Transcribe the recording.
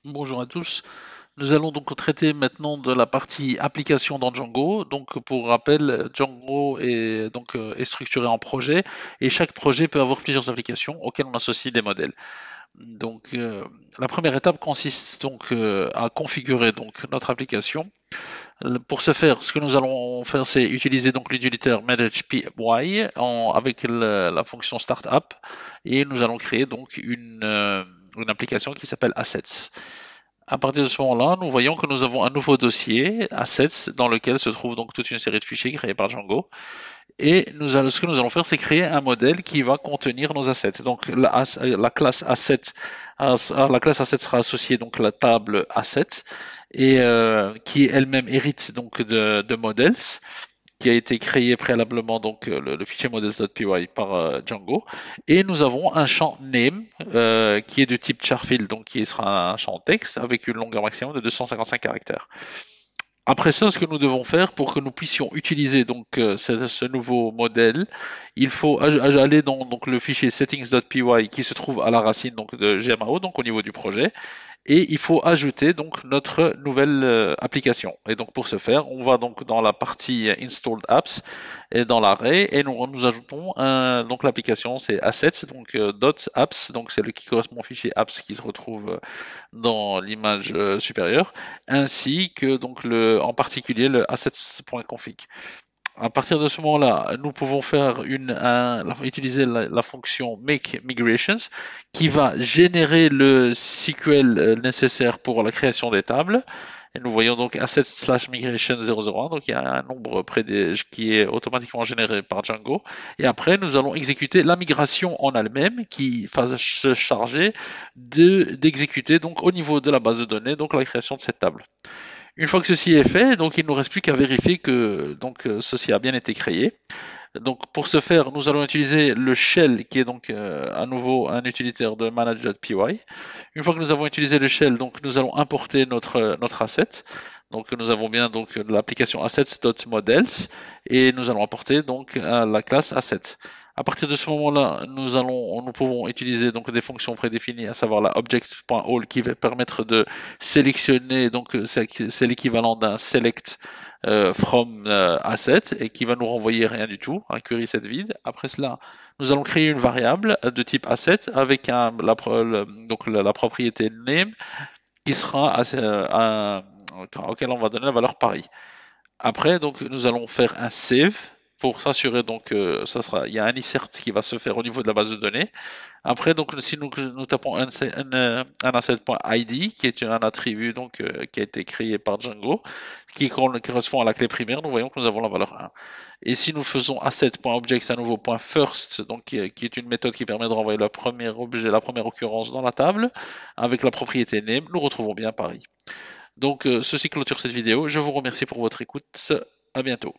Bonjour à tous. Nous allons donc traiter maintenant de la partie application dans Django. Donc, pour rappel, Django est structuré en projets et chaque projet peut avoir plusieurs applications auxquelles on associe des modèles. Donc, la première étape consiste donc à configurer donc notre application. Pour ce faire, ce que nous allons faire, c'est utiliser donc l'utilitaire manage.py avec la fonction startup et nous allons créer donc une application qui s'appelle Assets. À partir de ce moment-là, nous voyons que nous avons un nouveau dossier, Assets, dans lequel se trouve donc toute une série de fichiers créés par Django. Et ce que nous allons faire, c'est créer un modèle qui va contenir nos assets. Donc la classe asset, la classe asset sera associée donc à la table asset et qui elle-même hérite donc de models qui a été créé préalablement donc le fichier models.py par Django et nous avons un champ name qui est de type charfield donc qui sera un champ texte avec une longueur maximum de 255 caractères. Après ça, ce que nous devons faire pour que nous puissions utiliser donc ce nouveau modèle, il faut aller dans donc le fichier settings.py qui se trouve à la racine donc de GMAO, donc au niveau du projet, et il faut ajouter donc notre nouvelle application. Et donc pour ce faire, on va donc dans la partie installed apps et dans l'arrêt et nous ajoutons donc l'application c'est assets donc .apps donc c'est le qui correspond au fichier apps qui se retrouve dans l'image supérieure ainsi que donc en particulier le assets.config. À partir de ce moment-là, nous pouvons faire utiliser la fonction make migrations qui va générer le SQL nécessaire pour la création des tables. Et nous voyons donc assets/migration 001, donc il y a un nombre qui est automatiquement généré par Django. Et après, nous allons exécuter la migration en elle-même qui va se charger d'exécuter donc au niveau de la base de données donc la création de cette table. Une fois que ceci est fait, donc il ne nous reste plus qu'à vérifier que donc ceci a bien été créé. Donc pour ce faire, nous allons utiliser le shell qui est donc à nouveau un utilitaire de manage.py. Une fois que nous avons utilisé le shell, donc nous allons importer notre asset. Donc nous avons bien donc l'application assets.models et nous allons importer donc la classe asset. À partir de ce moment-là, nous pouvons utiliser donc des fonctions prédéfinies, à savoir la object.all qui va permettre de sélectionner, donc c'est l'équivalent d'un select from asset et qui va nous renvoyer rien du tout, un query set vide. Après cela, nous allons créer une variable de type asset avec la propriété name qui sera auquel on va donner la valeur pareil. Après, donc, nous allons faire un save pour s'assurer donc il y a un insert qui va se faire au niveau de la base de données. Après, donc, si nous tapons un asset.id, qui est un attribut donc qui a été créé par Django, qui correspond à la clé primaire, nous voyons que nous avons la valeur 1. Et si nous faisons asset.object à nouveau .first, donc qui est une méthode qui permet de renvoyer le premier objet, la première occurrence dans la table, avec la propriété name, nous retrouvons bien Paris. Donc, ceci clôture cette vidéo. Je vous remercie pour votre écoute. À bientôt.